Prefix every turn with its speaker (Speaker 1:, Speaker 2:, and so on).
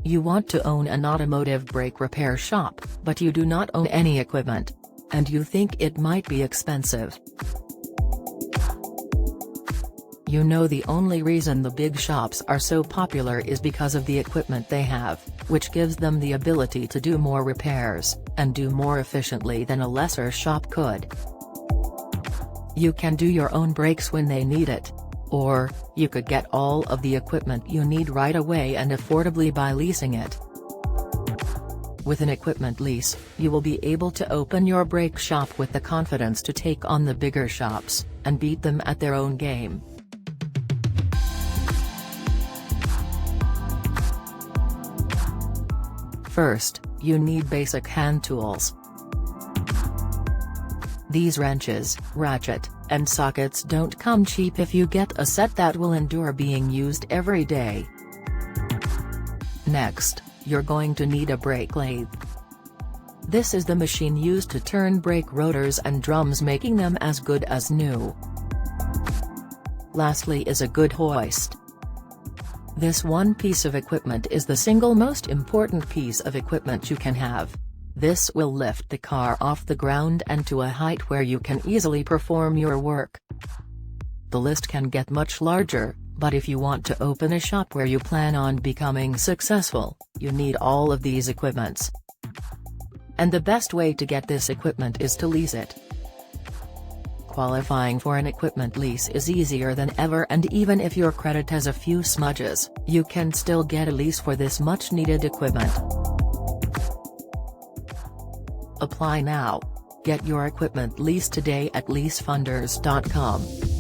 Speaker 1: You want to own an automotive brake repair shop, but you do not own any equipment. And you think it might be expensive. You know the only reason the big shops are so popular is because of the equipment they have, which gives them the ability to do more repairs, and do more efficiently than a lesser shop could. You can do your own brakes when they need it. Or, you could get all of the equipment you need right away and affordably by leasing it. With an equipment lease, you will be able to open your brake shop with the confidence to take on the bigger shops, and beat them at their own game. First, you need basic hand tools. These wrenches, ratchet, and sockets don't come cheap if you get a set that will endure being used every day. Next, you're going to need a brake lathe. This is the machine used to turn brake rotors and drums, making them as good as new. Lastly is a good hoist. This one piece of equipment is the single most important piece of equipment you can have. This will lift the car off the ground and to a height where you can easily perform your work. The list can get much larger, but if you want to open a shop where you plan on becoming successful, you need all of these equipments. And the best way to get this equipment is to lease it. Qualifying for an equipment lease is easier than ever, and even if your credit has a few smudges, you can still get a lease for this much needed equipment. Apply now. Get your equipment lease today at leasefunders.com.